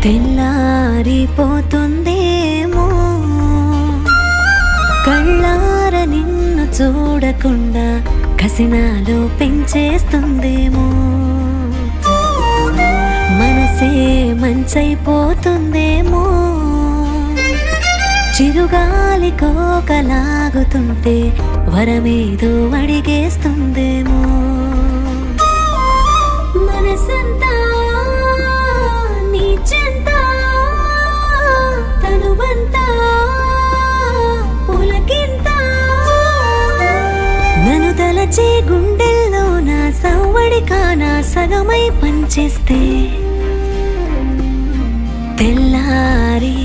తెల్లారిపోతుందేమో కళ్ళార నిన్ను చూడకుండా కసినాలో పెంచేస్తుందేమో మనసే మంచైపోతుందేమో చిరుగాలి కోకలాగుతుంటే వరమేదో అడిగేస్తుందేమో మనసంతా నీ చెంత తనువంతా పులకింత నన్ను తలచే గుండెల్లో నా సవ్వడి కానా సగమై పనిచేస్తే తెల్లారి